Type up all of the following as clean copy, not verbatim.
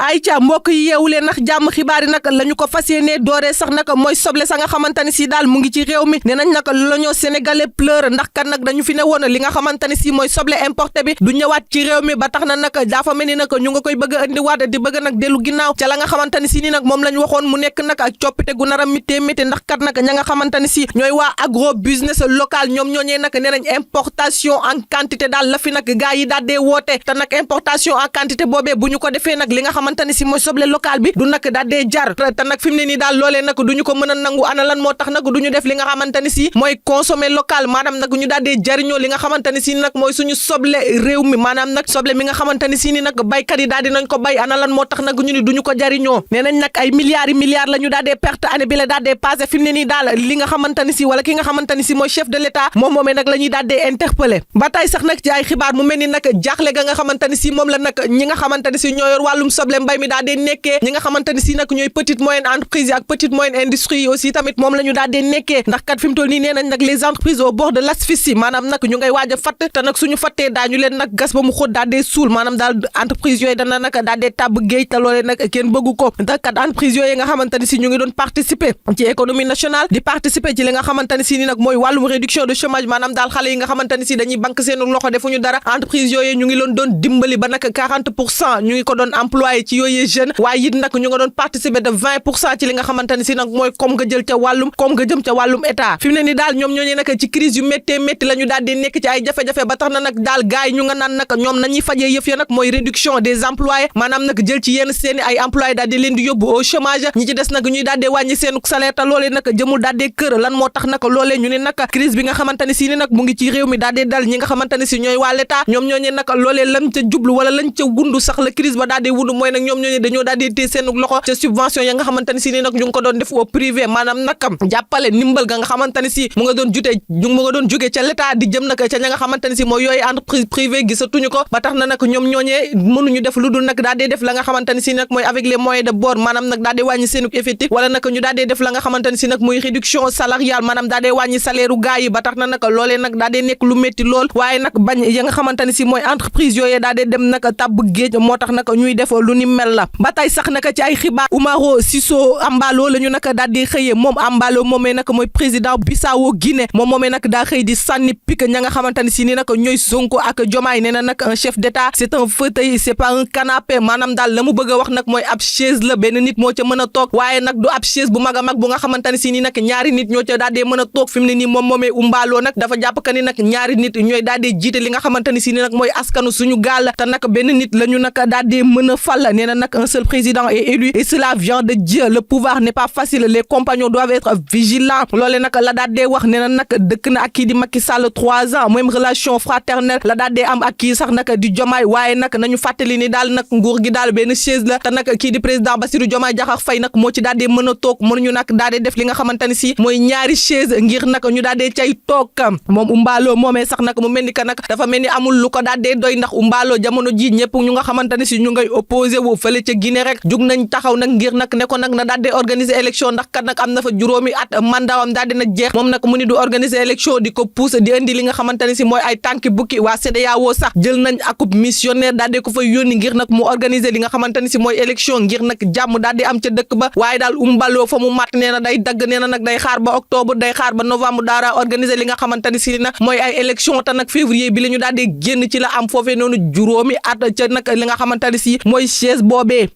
ay ca mbokk yi yeewu leen ndax jàmm xibaar yi nag la ñu ko fas yéenee dooree sax nag mooy soble sa nga xamante ni si daal mu ngi ci réew mi nee nañ nag l'Union sénégalaise pleure ndax kat nag dañu fi ne woon li nga xamante ni si mooy soble importé bi du ñëwaat ci réew mi ba tax na nag dafa mel ni nag ñu nga koy bëgg a indiwaat di bëgg nag dellu ginnaaw ca la nga xamante ni si ni nag moom la ñu waxoon mu nekk nag ak coppite gu nar a métti ndax kat nag ña nga xamante ni si ñooy waa agro business local ñoom ñooñee nag nee nañ importation en quantité daal la fi nag gaa yi daal dee woote te nag importation en quantité boobee bu ñu ko defee nag li nga xamante ni si mooy soble local bi du nag daal dee jar te nag fi mu ne nii daal loolee nag du ñu ko mën a nangu ana lan moo tax nag du ñu def li nga xamante ni si mooy consommer local maanaam nag ñu daal dee jariñoo li nga xamante ni si nag mooy suñu soble réew mi maanaam nag soble mi nga xamante ni si ni nag baykat yi daal di nañ ko bay ana lan moo tax nag ñu ni du ñu ko jariñoo nee nañ nag ay milliards la ñu daal dee perte année bi la daal dee passé fi mu ne nii daal li nga xamante ni si wala ki nga xamante ni si mooy chef de l'état moom moomee nag la ñuy daal dee interpellé ba tey sax nag ci ay xibaar mu mel ni nag jaaxle ga nga xamante ni si moom la nag ñi nga xamante ni si ñoo yor wàllum soble mbay mi daal dee nekkee ñi nga xamante ni si nag ñooy petite moyenne entreprise yi ak petite moyenne industrie yi aussi tamit moom la ñu daal dee nekkee ndax kat fi mu toll nii nee nañ nag les entreprises au bord de l'asphyxie maanaam nag ñu ngay waaj a fatt te nag suñu fattee daañu leen nag gas ba mu xóot daal dee suul maanaam daal entreprise yooyu dana nag daal dee tàbb géej te loolee nag kenn bëggu ko ndax kat entreprise yooyu nga xamante ni si ñu ngi doon participer ci économie nationale di participer ci li nga xamante ni si ni nag mooy wàllum réduction de chômage maanaam daal xale yi nga xamante ni si dañuy banque seen loxo defuñu dara entreprise yooyu ñu ngi leen doon dimbali ba nag 40% ñu ngi ko doon employé ci yooyu jeunes waaye it nag ñu nga doon participer de 20% ci li nga xamante ni si nag mooy comme nga jël ca wàllum comme nga jëm ca wàllum état fi mu ne ni daal ñoom ñooñu nag ci crise yu méttee métti la ñu daal di nekk ci ay jafe-jafe ba tax na nag daal gars yi ñu nga naan nag ñoom nañuy fajee yëf ya nag mooy réduction des employés maanaam nag jël ci yenn seeni ay employés daal di leen di yóbbu au chômage ñi ci des nag ñuy daal di wàññi seenu salaire te loolee nag jëmul daal di kër lan moo tax nag loolee ñu ne nag crise bi nga xamante ni si ni nag mu ngi ci réew mi daal di dal ñi nga xamante ni si ñooy waa l'état ñoom ñooñu nag loolee lañ ca jublu wala lañ ca wundu sax la crise ba daal di wundu mooy nag ñoom ñooñu dañoo daal di téye seenu loxo ca subvention ya nga xamante ni si ni nag ñu ngi ko doon def au privé maanaam nag jàppale ndimbal ga nga xamante ni si mu nga doon jóge ca l'état di jëm nag ca ña nga xamante ni si mooy yooyu entreprise privée gisatuñu ko ba tax na nag ñoom ñooñee mënuñu def lu dul nag daal di def la nga xamante ni si nag mooy avec les moyens de bord maanaam nag daal di wàññi seenu effectif wala nag ñu daal di def la nga xamante ni si nag mooy réduction salariale maanaam daal di wàññi salaire u gars yi ba tax na nag loolee nag daal di nekk lu métti lool waaye nag bañ ya nga xamante ni si mooy entreprise yooyee daal di dem nag tabb géej moo tax nag ñuy def lu ni mel la ba tey sax nag ci ay xibaar Umaro Sissoco Embalo la ñu nag daal di xëyee moom Embalo moomee nag mooy président Bissau Guinée moom moomee nag daa xëy di sànni pique ña nga xamante ni si ni nag ñooy Sonko ak Diomaye nee na nag un chef d'état c'est un fauteuil c'est pas un canapé maanaam daal la mu bëgg a wax nag mooy ab chaise la benn nit moo ca mën a toog waaye nag du ab chaise bu mag a mag bu nga xamante ni si ni nag ñaari nit ñoo ca daal di mën a toog fi mu ne nii moom moomee Umbaloo nag dafa jàpp que ni nag ñaari nit ñooy daal di jiite li nga xamante ni si ni nag mooy askanu suñu gaal te nag benn nit la ñu nag daal di mën a fal nee na nag un seul président est élu et cela vient de Dieu le pouvoir n'est pas facile les compagnons doivent être vigilants loole nag la daal di wax nee na nag dëkk na ak kii di Macky Sall 3 ans même relation fraternelle la daal di am ak kii sax nag di Diomaye waaye nag nañu fàttali ni daal nag nguur gi daal benn chaise la te nag kii di président Bassirou Diomaye Diakhar Faye nag moo ci daal di mën a toog mënuñu nag daal di def li nga xamante ni si mooy ñaari chaise ngir nag ñu daal di cay toog moom Umbaloo moomee sax nag mu mel ni que nag dafa mel ni amul lu ko daal di doy ndax Umbaloo jamono ji ñëpp ñu nga xamante ni si ñu ngay opposé wu fële ca Guinée rek jug nañ taxaw nag ngir nag ne ko nag na daal di organiser élection ndax kat nag am na fa juróomi at mandawam daal dina jeex moom nag mu ni du organiser élection di ko pousse di indi li nga xamante ni si mooy ay tànki bukki waa CEDEAO sax jël nañ akub missionnaire daal di ko fa yónni ngir nag mu organiser li nga xamante ni si mooy élection ngir nag jàmm daal di am ca dëkk ba waaye daal Umbaloo fa mu mat nee na day dagg nee na nag day xaar ba octobre day xaar ba novembre daara organiser li nga xamante ni si nag mooy ay élection te nag février bi la ñu daal di génn ci la am foofee noonu juróomi at ca nag li nga xamante ni si mooy chaise boobee.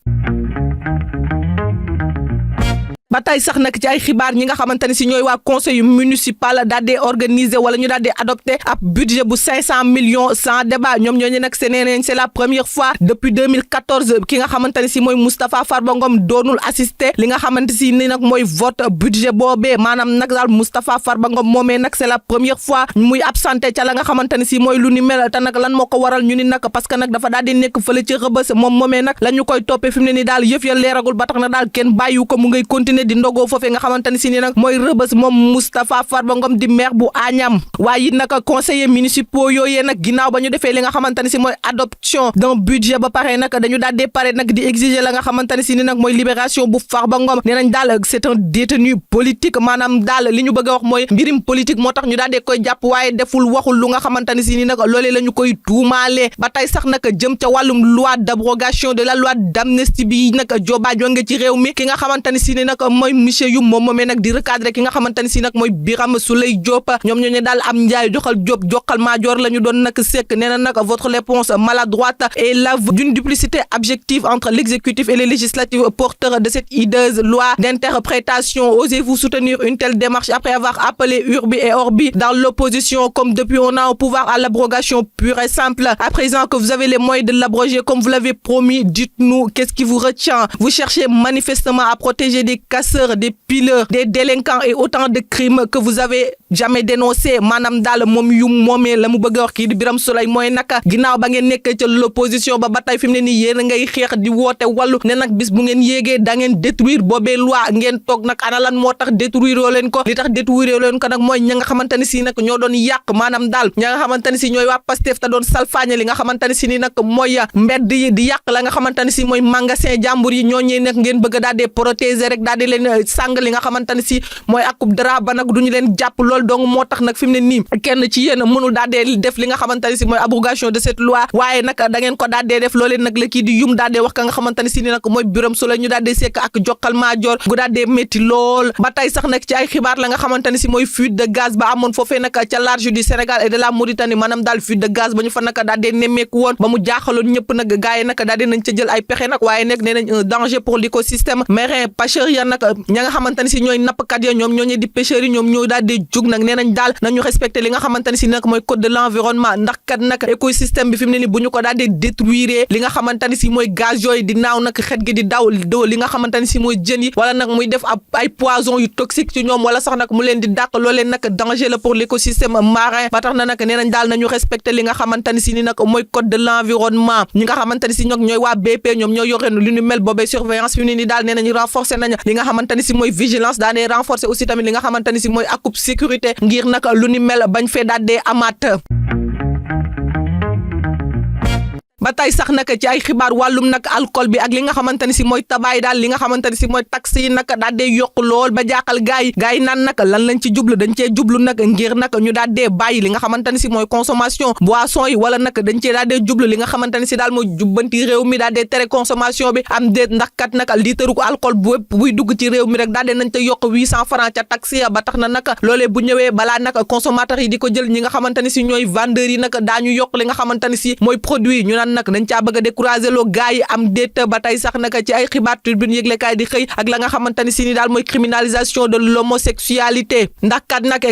ba tey sax nag ci ay xibaar ñi nga xamante ne si ñooy waa conseil municipal daal di organiser wala ñu daal di adopté ab budget bu 500 millions sans débat ñoom ñooñu nag c'est la première fois depuis 2014 ki nga xamante ne si mooy Moustapha Farba Ngom doonul assister li nga xamante si ni nag mooy vote budget boobee maanaam nag daal Moustapha Farba Ngom moomee nag c'est la première fois muy absenté ca la nga xamante ne si mooy lu ni mel te nag lan moo ko waral ñu ni nag parce que nag dafa daal di nekk fële ci Rebeuss moom moomee nag la ñu koy toppee fi mu ne ni daal yëf ya leeragul ba tax na daal kenn bàyyiwu ko mu ngay continuer ne di ndogoo foofee nga xamante ni si ni nag mooy Rebeuss moom Moustapha Farba Ngom di maire bu Agnam waaye it nag conseillers municipaux yooyee nag ginnaaw ba ñu defee li nga xamante ni si mooy adoption d'un budget ba pare nag dañu daal di pare nag di exiger la nga xamante ni si ni nag mooy libération bu Farba Ngom nee nañ daal c'est un détenu politique maanaam daal li ñu bëgg a wax mooy mbirim politique moo tax ñu daal di koy jàpp waaye deful waxul lu nga xamante ni si ni nag loolee la ñu koy tuumaale ba tey sax nag jëm ca wàllum loi d'abrogation de la loi d'amnistie bi nag joobaa jonge ci réew mi ki nga xamante ni si ni nag mooy monsieur yu moom moomee nag di recadrer ki nga xamante ni si nag mooy Birame Souleye Diop ñoom ñoo ne daal am njaay joxal Diop joxal maajoor la ñu doon nag sekk nee na nag votre réponse maladroite est l'aveu d'une duplicité objective entre l'exécutif et les législatifs porteurs de cette hideuse loi d'interprétation. Osez-vous soutenir une telle démarche après avoir appelé Urbi et Orbi dans l'opposition comme depuis on a au pouvoir à l'abrogation pure et simple. À présent que vous avez les moyens de l'abroger comme vous l'avez promis, dites-nous qu'est-ce qui vous retient. Vous cherchez manifestement à protéger des casseurs, des pileurs, des délinquants et autant de crimes que vous avez jamais dénoncé. Maanaam daal moom yu moomee la mu bëgg a wax kii di Birame Souleye mooy naka ginnaaw ba ngeen nekk ca l'opposition ba tey fi mu ne nii yéen a ngay xeex di woote wàllu ne nag bis bu ngeen yéegee da ngeen détruire boobee loi ngeen toog nag ana lan moo tax détruire leen ko li tax détruire leen ko nag mooy ña nga xamante ni si nag ñoo doon yàq maanaam daal ña nga xamante ni si ñooy waa Pastef te doon salfaañe li nga xamante ni si ni nag mooy mbedd yi di yàq la nga xamante ni si mooy magasin jàmbur yi ñooñee nag ngeen bëgg daal di protéger rek daal di leen sàng li nga xamante ni si mooy akub drap ba nag duñu leen jàpp lool donc moo tax nag fi mu ne nii kenn ci yéen mënul daal di def li nga xamante ni si mooy abrogation de cette loi waaye nag da ngeen ko daal di def loolee nag la kii di yum daal di wax ka nga xamante ni si ni nag mooy Birame Souleye ñu daal di sekk ak jokkal maajoor gu daal di métti lool ba tey sax nag ci ay xibaar la nga xamante ni si mooy fuite de gaz ba amoon foofee nag ca large du Sénégal et de la Mauritanie maanaam daal fuite de gaz ba ñu fa nag daal di nemmeeku woon ba mu jaaxaloon ñëpp nag gars yi nag daal di nañ ca jël ay pexe nag waaye nag nee nañ un danger pour l'écosystème marin pêcheurs ya nag ña nga xamante ni si ñooy nappkat ya ñoom ñooñu di pêcheurs yi ñoom ñoo daal di jug nag nee nañ daal nañu respecter li nga xamante ni si nag mooy code de l'environnement ndax kat nag écosystème bi fi mu ne ni bu ñu ko daal di détruire li nga xamante ni si mooy gaz yooyu di naaw nag xet gi di daw li nga xamante ni si mooy jën yi wala nag muy def ay poison yu toxique ci ñoom wala sax nag mu leen di dàq loolee nag danger la pour l'écosystème marin ba tax na nag nee nañ daal nañu respecter li nga xamante ni si ni nag mooy code de l'environnement ñi nga xamante ni si ñooy waa BP ñoom ñoo yore lu ñu mel boobee surveillance fi mu ne ni daal nee nañu renforcer nañ li nga xamante ni si mooy vigilance daanee renforcer aussi tamit li nga xamante ni si mooy akub sécurité ngir nag lu ñu mel bañ fee daal dee amaat ba tey sax nag ci ay xibaar wàllum nag alcool bi ak li nga xamante ni si mooy tabaay daal li nga xamante ni si mooy taxe yi nag daal dee yokk lool ba jaaxal gars yi naan nag lan lañ ci jublu dañ cee jublu nag ngir nag ñu daal dee bàyyi li nga xamante ni si mooy consommation boisson yi wala nag dañ cee daal dee jublu li nga xamante ni si daal mooy jubbanti réew mi daal dee tere consommation bi am déet ndax kat nag liitaru ko alcool buy dugg ci réew mi rek daal dee nañ ca yokk 800 francs ca taxe ya ba tax na nag loolee bu ñëwee balaa nag consommateurs yi di ko jël ñi nga xamante ni si ñooy vendeurs yi nag daañu yokk li nga xamante ni si mooy produit ñu naan nag dañ caa bëgg a décourager loo gars yi am déet ba tey sax nag ci ay xibaar Tribune yëglekaay di xëy ak la nga xamante ni si ni daal mooy criminalisation de l'homosexualité ndax kat nag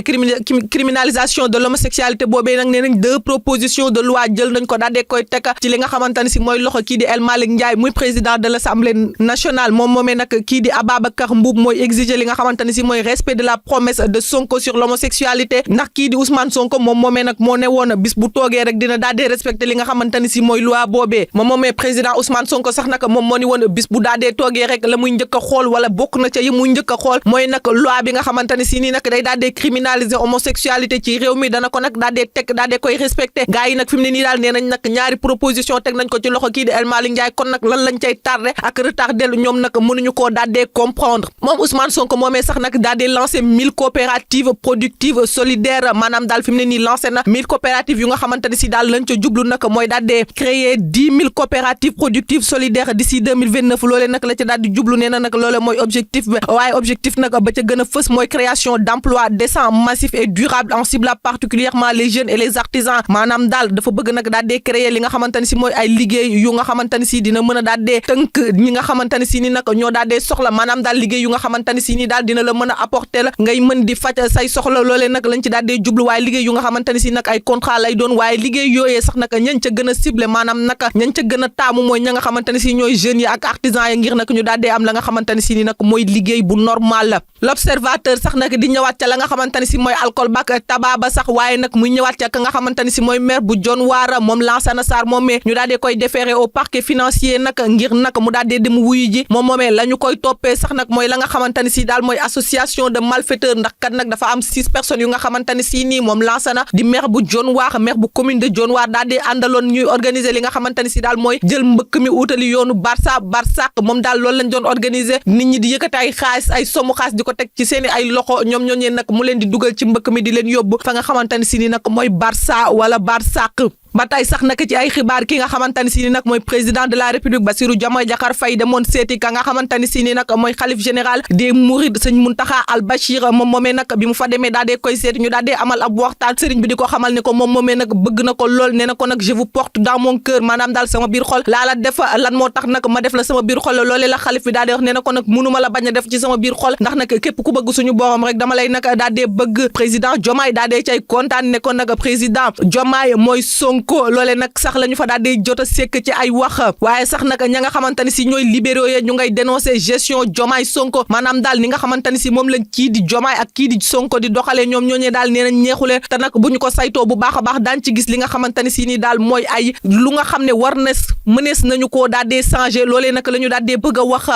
criminalisation de l'homosexualité boobee nag nee nañ 2 propositions de loi jël nañ ko daal di koy teg ci li nga xamante ni si mooy loxo kii di El Malick Ndiaye muy président de l'Assemblée nationale moom moomee nag kii di Ababacar Mboup mooy exiger li nga xamante ni si mooy respect de la promesse de Sonko sur l'homosexualité ndax kii di Ousmane Sonko moom moomee nag moo ne woon bis bu toogee rek dina daal di respecter li nga xamante ni si mooy loi boobee moom moomee président Ousmane Sonko sax nag moom moo ni woon bis bu daal di toogee rek la muy njëkk a xool wala bokk na ca yi muy njëkk a xool mooy nag loi bi nga xamante ni si nii nag day daal di criminaliser homosexualité ci réew mi dana ko nag daal di teg daal di koy respecter gars yi nag fi mu ne nii daal nee nañ nag ñaari proposition teg nañ ko ci loxo kii di El Malick Ndiaye kon nag lan lañ cay tardé ak retardé ñoom nag mënuñu koo daal di comprendre moom Ousmane Sonko moomee sax nag daal di lancer 1000 coopératives productives solidaires maanaam daal fi mu ne nii lancé na 1000 coopératives yu nga xamante ni si daal lañ ca jublu nag mooy daal di créer 10 000 coopératives productives solidaires d'ici 2029 loolee nag la ca daal di jublu nee na nag loolee mooy objectif bi waaye objectif nag ba ca gën a fës mooy création d'emplois décents massifs et durables en ciblant particulièrement les jeunes et les artisans maanaam daal dafa bëgg nag daal di créer li nga xamante ni si mooy ay liggéey yu nga xamante ni si dina mën a daal di tënk ñi nga xamante ni si ni nag ñoo daal di soxla maanaam daal liggéey yu nga xamante ni si ni daal dina la mën a apporter la ngay mën di faj say soxla loolee nag lañ ci daal di jublu waaye liggéey yu nga xamante ni si nag ay contrat lay doon waaye liggéey yooyee sax nag ñañ ca gën a ciblé maanaam maanaam nag ñañ ca gën a taamu mooy ña nga xamante ne si ñooy jeunes yi ak artisans yi ngir nag ñu daal di am la nga xamante ne si ni nag mooy liggéey bu normal la. L'observateur sax nag di ñëwaat ca la nga xamante ne si mooy alcool bak tabac ba sax waaye nag muy ñëwaat ca ka nga xamante ne si mooy maire bu Dionewar moom Lansana Sarr moomee ñu daal di koy déférer au parquet financier nag ngir nag mu daal di dem wuyu ji moom moomee la ñu koy toppee sax nag mooy la nga xamante ne si daal mooy association de malfaiteurs ndax kat nag dafa am 6 personnes yu nga xamante ne si nii moom Lansana di maire bu Dionewar maire bu commune de Dionewar daal di àndaloon ñuy organiser li nga xamante ne si daal mooy jël mbëkk mi utali yoonu Barsaq moom daal loolu lañ doon organiser nit ñi di yëkkati ay xaalis ay somu xaalis di ko teg ci seeni ay loxo ñoom ñooñee nag mu leen di dugal ci mbëkk mi di leen yóbbu fa nga xamante ne si ni nag mooy Barça wala Barsaq. ba tey sax nag ci ay xibaar ki nga xamante ne si ni nag mooy président de la république Bassirou Diomaye Diakhar Faye demoon seeti ka nga xamante ne si ni nag mooy xalif général des mourides sëñ Mountakha Al Bachir moom moomee nag bi mu fa demee daa dee koy seeti ñu daa dee amal ab waxtaan sëriñ bi di ko xamal ne ko moom moomee nag bëgg na ko lool nee na ko nag je vous porte dans mon cœur maanaam daal sama biir xol laa la def lan moo tax nag ma def la sama biir xol loolee la xalif bi daa dee wax nee na ko nag mënuma la bañ a def ci sama biir xol ndax nag képp ku bëgg suñu borom rek dama lay nag daa dee bëgg président Diomaye daa dee cay kontaan ne ko nag président Diomaye mooy Sonko loolee nag sax la ñu fa daal di jot a sekk ci ay wax waaye sax nag ña nga xamante ne si ñooy libéraux yi ñu ngay dénoncer gestion Diomaye Sonko maanaam daal ni nga xamante ne si moom lañ kii di Diomaye ak kii di Sonko di doxalee ñoom ñooñee daal nee nañ ñeexule te nag bu ñu ko saytoo bu baax a baax daan ci gis li nga xamante ne si nii daal mooy ay lu nga xam ne war na mënees nañu koo daal di changer loolee nag la ñu daal di bëgg a wax.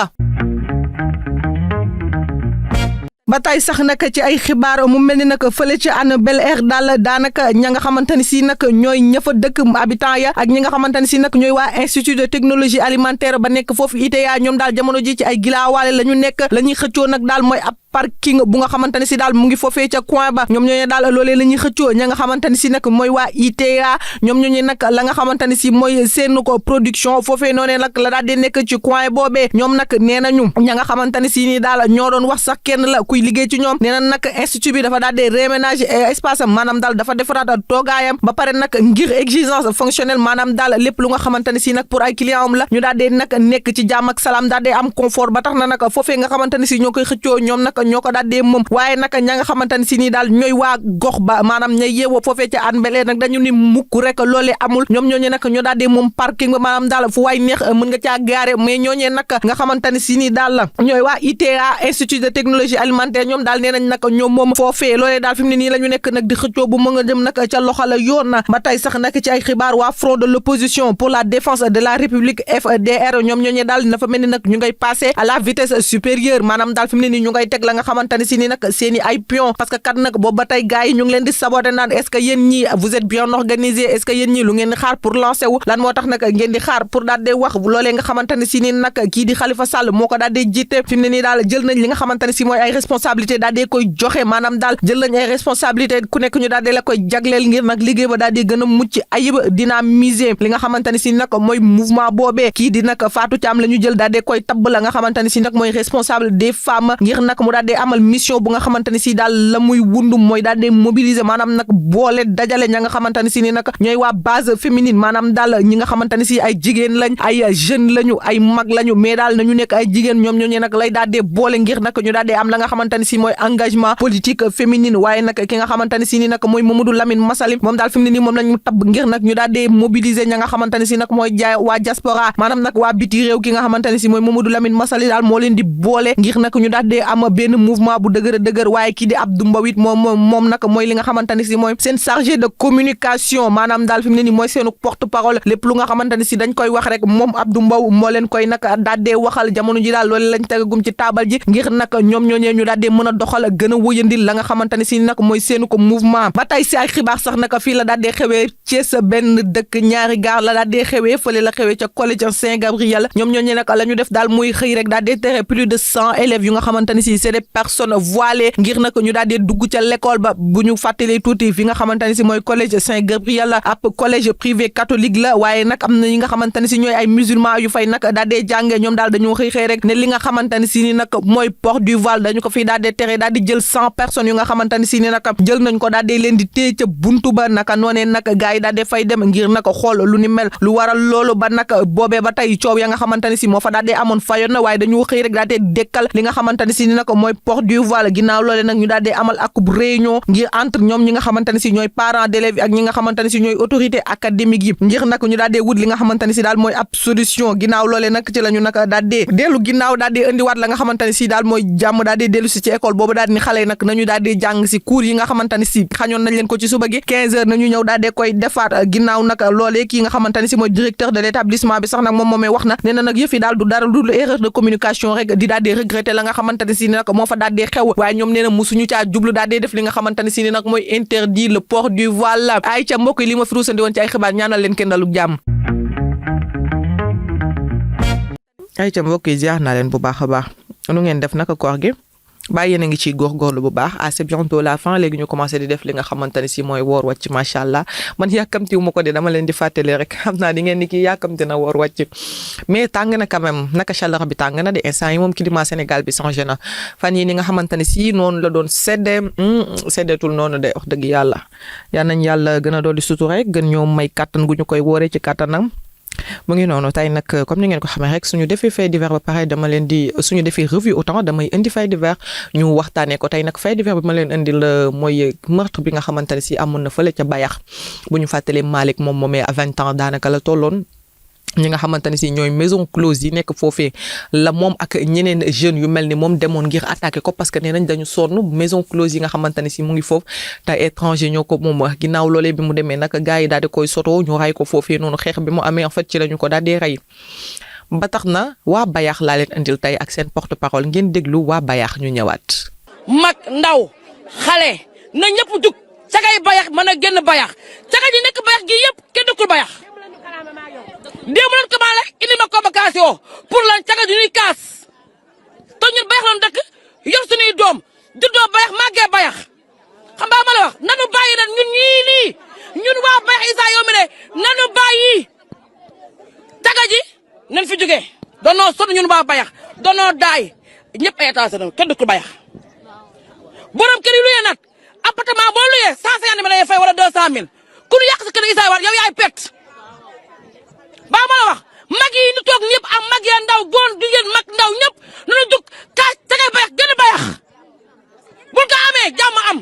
ba tey sax nag ci ay xibaar mu mel ni nag fële ci Hann Bel-Air daal daanaka ña nga xamante ne si nag ñooy ñëfa dëkk habitant ya ak ñi nga xamante ne si nag ñooy waa institut de technologie alimentaire ba nekk foofu ITA ñoom daal jamono ji ci ay gilaawaale la ñu nekk la ñuy xëccoo nag daal mooy ab parking bu nga xamante ne si daal mu ngi foofee ca coin ba ñoom ñooñu daal loolee la ñuy xëccoo ña nga xamante ne si nag mooy waa ITA ñoom ñooñu nag la nga xamante ne si mooy seen ko production foofee noonee nag la daal di nekk ci coin boobee ñoom nag nee nañu ña nga xamante ne si nii daal ñoo doon wax sax kenn la kuy liggéey ci ñoom nee na nag institut bi dafa daal di réménager espace am maanaam daal dafa defaraat toogaayam ba pare nag ngir exigence fonctionnelle maanaam daal lépp lu nga xamante ne si nag pour ay client am la ñu daal di nag nekk ci jàmm ak salaam daal di am confort ba tax na nag foofee nga xamante ne si ñoo koy xëccoo ñoom nag ñoo ko daal di moom waaye nag ña nga xamante ne si nii daal ñooy waa gox ba maanaam ñay yeewoo foofee ca Hann Bel-Air nag dañu ni mukk rek loolee amul ñoom ñooñee nag ñoo daal di moom parking ba maanaam daal fu waay neex mën nga caa gaare mais ñooñee nag nga xamante ne si nii daal la ñooy waa ITA institut de technologie alimentaire ñoom daal nee nañ nag ñoom moom foofee loolee daal fi mu ne nii la ñu nekk nag di xëccoo bu mën a jëm nag ca loxo la yoon na ba tey sax nag ci ay xibaar waa front de l'opposition pour la défense de la république FDR ñoom ñooñee daal dafa mel ni nag ñu ngay passer à la vitesse supérieure maanaam daal fi mu ne nii ñu ngay teg la nga xamante ne si nii nag seeni ay pion parce que kat nag boobu ba tey gars yi ñu ngi leen di saboter naan est-ce que yéen ñii vous êtes bien organisé est-ce que yéen ñii lu ngeen di xaar pour lancer wu lan moo tax nag ngeen di xaar pour daal di wax loolee nga xamante ne si nii nag kii di Khalifa Sall moo ko daal di jiite fi mu ne nii daal jël nañ li nga xamante ne si mooy ay responsabilité daal di koy joxe maanaam daal jël nañ ay responsabilité ku nekk ñu daal di la koy jagleel ngir nag liggéey ba daal di gën a mucc ayib dynamiser li nga xamante ne si nag mooy mouvement boobee kii di nag Fatou Thiam la ñu jël daal di koy tabb la nga xamante ne si nag mooy responsable des femmes ngir nag mu daal di amal mission bu nga xamante ne si daal la muy wundum mooy daal di mobiliser maanaam nag boole dajale ña nga xamante ne si ni nag ñooy waa base féminine maanaam daal ñi nga xamante ne si ay jigéen lañ ay jeune lañu ay mag lañu mais daal nañu nekk ay jigéen ñoom ñooñu nag lay daal di boole ngir nag ñu daal di am la nga xamante ne si mooy engagement politique féminine waaye nag ki nga xamante ne si ni nag mooy Mamadou Lamine Massaly moom daal fi mu ne nii moom lañu tabb ngir nag ñu daal di mobiliser ña nga xamante ne si nag mooy jaay waa diaspora maanaam nag waa biti réew ki nga xamante ne si mooy Mamadou Lamine Massaly daal moo leen di boole ngir nag ñu daal di am benn mouvement bu dëgër waaye kii di Abdou Mbow it moom nag mooy li nga xamante ne si mooy seen chargé de communication maanaam daal fi mu ne nii mooy seenu porte parole lépp lu nga xamante ne si dañ koy wax rek moom Abdou Mbow moo leen koy nag daal di waxal jamono ji daal loolu lañ tegagum ci taabal ji ngir nag ñoom ñooñee ñu daal di mën a doxal gën a wëyandil la nga xamante ne si nag mooy seenu ko mouvement ba tey si ay xibaar sax nag fii la daal di xewee Thiès benn dëkk ñaari gaar la daal di xewee fële la xewee ca collège Saint-Gabriel ñoom ñooñee nag la ñu def daal muy xëy rek daal di tere plus de 100 élèves yu nga xamante ne si c'est des personnes voilées ngir nag ñu daal di dugg ca l'école ba bu ñu fàttalee tuuti fi nga xamante ne si mooy collège Saint-Gabriel ab collège privé catholique la waaye nag am na ñi nga xamante ne si ñooy ay musulmans yu fay nag daal di jàngee ñoom daal dañoo xëy rek ne li nga xamante ne si ni nag mooy port du voile dañu ko fiy daal di tere daal di jël 100 personnes yu nga xamante ne si ni nag jël nañ ko daal di leen di téye ca buntu ba naka noonee nag gars yi daal di fay dem ngir nag xool lu ni mel lu waral loolu ba nag boobee ba tey coow ya nga xamante ne si moo fa daal di amoon fayoon na waaye dañoo xëy rek daal di dekkal li nga xamante ne si ni nag mooy port du voile ginnaaw loole nag ñu daal di amal akub réunion ngir entre ñoom ñi nga xamante ne si ñooy parents d'élèves ak ñi nga xamante ne si ñooy autorité académique yi ngir nag ñu daal di wut li nga xamante ne si daal mooy ab solution ginnaaw loole nag ci la ñu nag daal di dellu ginnaaw daal di indiwaat la nga xamante ne si daal mooy jàmm daal di dellu si ci école boobu daal di ni xale yi nag nañu daal di jàng si cours yi nga xamante ne si xañoon nañ leen ko ci suba gi 15 heures nañu ñëw daal di koy defaat ginnaaw nag loolee kii nga xamante ne si mooy directeur de l'établissement bi sax nag moom moomee wax na nee na nag yëf yi daal du dara du erreur de communication rek di daal di regretter la nga xamante ne si nag moo fa daal di xew waaye ñoom nee na musuñu caa jublu daal di def li nga xamante ne si ni nag mooy interdit le port du voile ay ca mbokk yi li ma fi ruusandi woon ci ay xibaar ñaanal leen kenn daluk jàmm. ay ca mbokk yi ziar naa leen bu baax a baax nu ngeen def naka koor gi bàyyi yéen a ngi ciy góorgóorlu bu baax c'est bientôt la fin léegi ñu commencé di def li nga xamante ne si mooy woor wàcc macha allah man yàkkamtiwu ma ko de dama leen di fàttali rek xam naa di ngeen ni kii yàkkamti na woor wàcc mais tàng na quand même naka chaleur bi tàng na de instant yi moom climat Sénégal bi changé na fan yi ni nga xamante ne si noonu la doon seddeetul noonu de wax dëgg yàlla yal nañ yàlla gën a doon di sutura rek gën ñoo may kàttan gu ñu koy wooree ci kàttanam mu ngi noonu tey nag comme ni ngeen ko xamee rek suñu defee fait divers ba pare dama leen di suñu defee revue autant damay indi fait divers ñu waxtaanee ko tey nag fait divers bi ma leen indi la mooy meurtre bi nga xamante ne si amoon na fële ca Bayax bu ñu fàttalee Malick moom moomee à 20 ans daanaka la tolloon ñi nga xamante ne si ñooy maison close yi nekk foofee la moom ak ñeneen jeunes yu mel ni moom demoon ngir attaquer ko parce que nee nañ dañu sonn maison close yi nga xamante ne si mu ngi foofu te étranger ñoo ko moom ginnaaw loolee bi mu demee nag gars yi daal di koy soto ñu ray ko foofee noonu xeex bi mu amee en fait ci la ñu ko daal di rey ba tax na waa Bayax laa leen indil tey ak seen porte parole ngeen déglu waa Bayax ñu ñëwaat. mag ndaw xale na ñëpp jug cagay Bayax mën a génn Bayax caga ji nekk Bayax gi yëpp kenn dëkkul Bayax. démb leen ko maale indi ma convocation pour lan caga ju ñuy kaas te ñun Bayax lan dëkk yor suñuy doom juddoo Bayax màggee Bayax xam nga ma la wax nanu bàyyi ren ñun ñii lii ñun waa Bayax Issa yow mi ne nanu bàyyi caga ji nañ fi jógee doonoo sonn ñun waa Bayax doonoo daay ñëpp ay état sa kenn dëkkul Bayax borom kër yi luyee nag appartement boo luyee 150 000 lay fay wala 200 000 ku ñu yàq sa kër Issa war yow yaay perte baa ma la wax mag yi ñu toog ñëpp am mag ya ndaw góor jigéen mag ndaw ñëpp nañu jug kaas cagay Bayax gën a Bayax bul ko amee jàmm am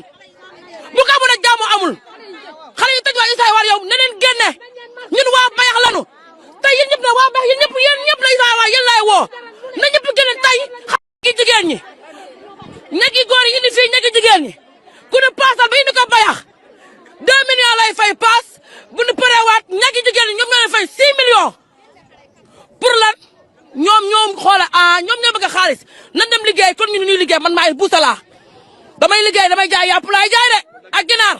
bul ko amul nag jàmm amul xale yi tëj waa Issa war yow na leen génne ñun waa Bayax lanu tey yéen ñëpp na waa Bayax yéen ñëpp la Issa war yéen laay woo na ñëpp génne tey xale yi jigéen ñi ñegi góor yi indi fii ñegi jigéen ñi ku ne paasal ba indi ko Bayax 2 millions lay fay paas bu ñu pareewaat ñagi jigéen ñi ñoom ñoo lay fay 6 millions pour lan ñoom xoola ñoom ñoo bëgg a xaalis nan dem liggéey kon ñun ñuy liggéey man maay buusala damay liggéey damay jaay yàpp laay jaay de ak ginaar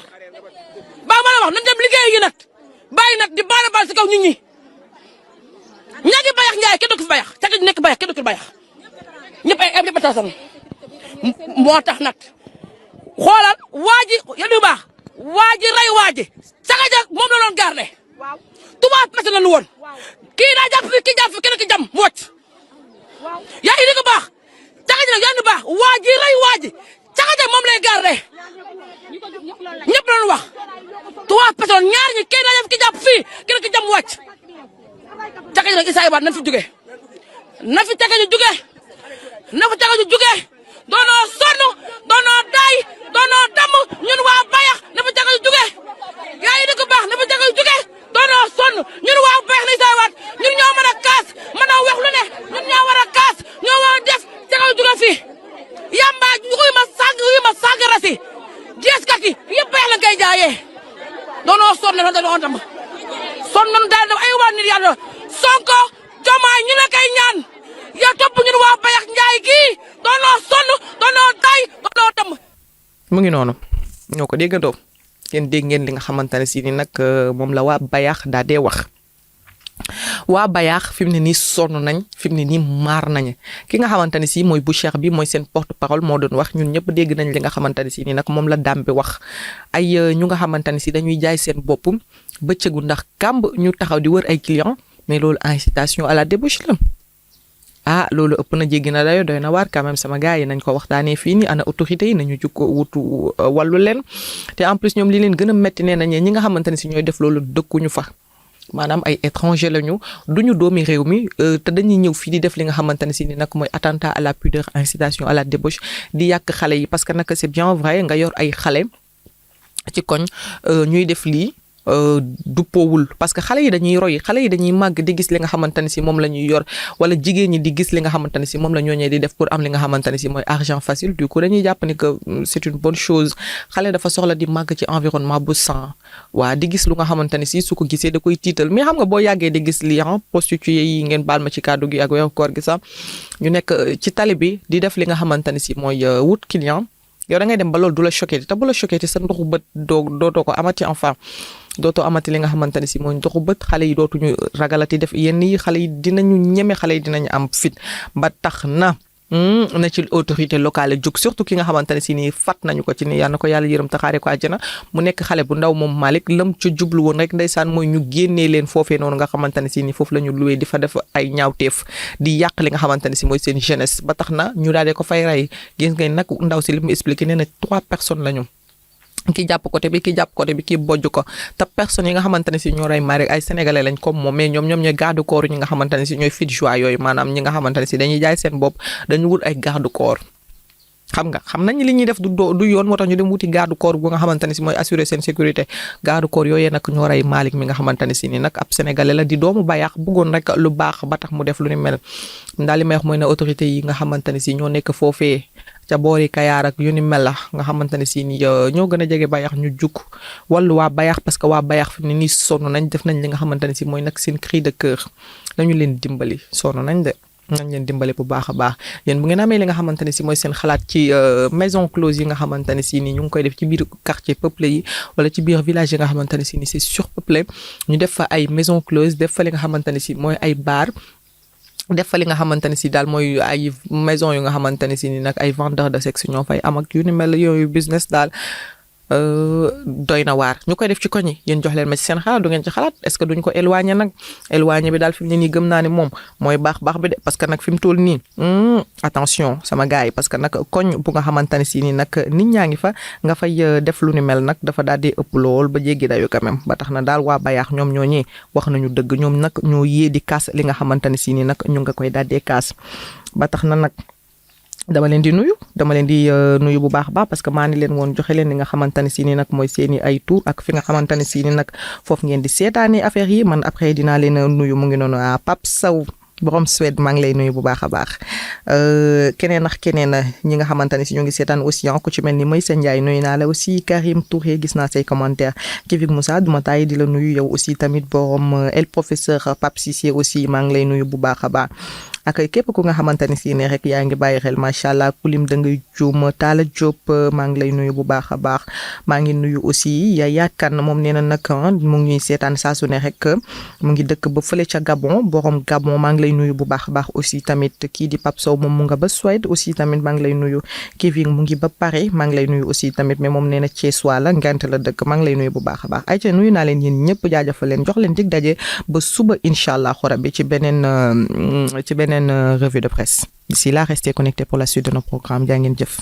baa ma la wax nan dem liggéey yi nag bàyyi nag di baal si kaw nit ñi ñagi Bayax njaay kenn dëkk fi Bayax cagi nekk Bayax kenn dëkk fi Bayax ñëpp tasan moo tax nag xoolal waa ji yéen baax waa ji rey waa ji caga ja moom la doon garder tubaab pese la nu woon kii daa jàpp fi kii jàpp fi kenn ki jam wocc yaa ngi dégg baax caga ji nag yaa baax waa ji rey waa ji caga ja moom lay garder ñëpp la nu wax tubaab pese la ñaar ñi kii daa jàpp ki jàpp fii kenn ki jam wocc caga ji nag Issa Ibaat nañ fi jóge na fi caga ji jóge na fi caga ji jóge doonoo sonn doonoo daay doonoo damm ñun waa Bayax na fi caga ji jóge yaa ngi dégg baax na fi caga ji jóge doonoo sonn ñun waa Bayax na Issa Ibaat ñun ñoo mën a kaas mën a wax lu ne ñun ñoo war a kaas ñoo war a def caga ji jóge fii yamba yu ma sàngara si jeeskat yi yëpp Bayax la koy jaayee doonoo sonn na dañoo damm sonn nañu daal def ay waa nit yàlla Sonko Diomaye ñu la koy ñaan ya topp ñun waa Bayax njaay gii doonoo sonn doonoo tay doonoo damm mu ngi noonu ñoo ko déggandoo yéen dégg ngeen li nga xamante ne si ni nag moom la waa Bayax daa dee wax waa Bayax fi mu ne nii sonn nañ fi mu ne nii maar nañ ki nga xamante ne si mooy Boucher bi mooy seen porte parole moo doon wax ñun ñëpp dégg nañ li nga xamante ne si ni nag moom la daam bi wax ay ñu nga xamante ne si dañuy jaay seen bopp bëccëgu ndax kàmb ñu taxaw di wër ay clients mais loolu incitation à la débauche la loolu ëpp na jéggi na dayo doy na waar quand même sama gars yi nañ ko waxtaanee fii nii ana autorité yi nañu jug ko wutu wàllu leen te en plus ñoom li leen gën a metti nee nañ ñi nga xamante ne si ñooy def loolu dëkkuñu fa maanaam ay étranger lañu duñu doomi réew mi te dañuy ñëw fii di def li nga xamante ne si ni nag mooy attentat à la pudeur, incitation à la débauche di yàq xale yi parce que nag c'est bien vrai nga yor ay xale ci koñ ñuy def lii du powul parce que xale yi dañuy roy xale yi dañuy màgg di gis li nga xamante ne si moom la ñuy yor wala jigéen ñi di gis li nga xamante ne si moom la ñooñee di def pour am li nga xamante ne si mooy argent facile du coup dañuy jàpp ni que c'est une bonne chose xale dafa soxla di màgg ci environnement bu sain waa di gis lu nga xamante ne si su ko gisee da koy tiital mais xam nga boo yàggee di gis li prostituées yi ngeen baal ma ci kàddu gi ak weeru koor gi sax ñu nekk ci tali bi di def li nga xamante ne si mooy wut client yow da ngay dem ba loolu du la choqué te bu la choqué te sa ndoxu bët dootoo ko amati enfin dootoo amati li nga xamante ne si mooy ndoxu bët xale yi dootuñu ragalati def yenn yi xale yi dinañu ñeme xale yi dinañu am fit ba tax na ci autorité locale jóg surtout ki nga xamante ne si nii fat nañu ko ci ni yal na ko yàlla yërëm te xaare ko àjjana mu nekk xale bu ndaw moom Malick lam ca jublu woon rek ndeysaan mooy ñu génnee leen foofee noonu nga xamante ne si nii foofu la ñu luwee di fa def ay ñaawteef di yàq li nga xamante ne si mooy seen jeunesse ba tax na ñu daal di ko fay rey gis ngeen nag ndaw si li mu expliqué nee na 3 personnes lañu. ki jàpp côté bi ki bojj ko te personnes yi nga xamante ne si ñoo rey Malick ay sénégalais lañ comme moom mais ñoom ñooy garde corps ñi nga xamante ne si ñooy fit joie yooyu maanaam ñi nga xamante ne si dañuy jaay seen bopp dañu wut ay garde corps xam nañ li ñuy def du yoon moo tax ñu dem wuti garde corps bu nga xamante ne si mooy assurer seen sécurité garde corps yooyee nag ñoo rey Malick mi nga xamante ne si ni nag ab sénégalais la di doomu bayax bëggoon rek lu baax ba tax mu def lu ni mel daal li may wax mooy ne autorité yi nga xamante ne si ñoo nekk foofee ca boori Kayaar ak yu ni mel la nga xamante ne si ni ñoo gën a jege bayax ñu jug wàllu waa bayax parce que waa bayax fi ne nii sonn nañ def nañ li nga xamante ne si mooy nag seen cri de cœur nañu leen dimbali sonn nañ de nañ leen dimbali bu baax a baax yéen bu ngeen amee li nga xamante ne si mooy seen xalaat ci maison close yi nga xamante ne si ni ñu ngi koy def ci biir quartier peuplé yi wala ci biir village yi nga xamante ne si ni c'est surpeuplé ñu def fa ay maison close def fa li nga xamante ne si mooy ay bar def fa li nga xamante ne si daal mooy ay maison yu nga xamante ne si ni nag ay vendeur de sexe ñoo fay am ak yu ni mel yooyu business daal doy na waar ñu koy def ci koñ yi yéen jox leen ma ci seen xalaat du ngeen ci xalaat est-ce que duñ ko éloigner nag éloigner bi daal fi mu ne nii gëm naa ne moom mooy baax bi de parce que nag fi mu toll nii attention sama gars yi parce que nag koñ bu nga xamante ne si nii nag nit ñaa ngi fa nga fay def lu ni mel nag dafa daal di ëpp lool ba jéggi dayu quand même ba tax na daal waa Bayaax ñoom ñoo ñee wax nañu dëgg ñoom nag ñoo yee di kaas li nga xamante ne si nii nag ñu nga koy daal di kaas ba tax na nag dama leen di nuyu bu baax parce que maa ni leen woon joxe leen li nga xamante ne si ni nag mooy seeni ay tour ak fi nga xamante ne si ni nag foofu ngeen di seetaanee affaire yi man après dinaa leen nuyu mu ngi noonu Pape Sow borom Suède maa ngi lay nuyu bu baax a baax keneen ñi nga xamante ne si ñu ngi seetaan aussi ku ci mel ni Maysa Ndiaye nuyu naa la aussi Karim Touré gis naa say commentaire Kivik Moussa duma taay di la nuyu yow aussi tamit borom el professeur Pape Cissé aussi maa ngi lay nuyu bu baax a baax ak képp ku nga xamante ne si ne rek yaa ngi bàyyi xel macha allah kulim da ngay juum Talla Diop maa ngi lay nuyu bu baax a baax maa ngi nuyu aussi Yaya Kane moom nee na nag mu ngi ñuy seetaan saa su ne rek mu ngi dëkk ba fële ca Gabon borom Gabon maa ngi lay nuyu bu baax a baax aussi tamit kii di Pape Sow moom mu nga ba Suède aussi tamit maa ngi lay nuyu Kevin mu ngi ba Paris maa ngi lay nuyu aussi tamit mais moom nee na Thiessois la Ngent la dëkk maa ngi lay nuyu bu baax a baax ayca nuyu naa leen yéen ñëpp jaajëfal leen jox leen dig daje ba suba incha allah rabbi ci beneen revue de presse. D'ici là, restez connectés pour la suite de nos programmes. Jaa ngeen jëf.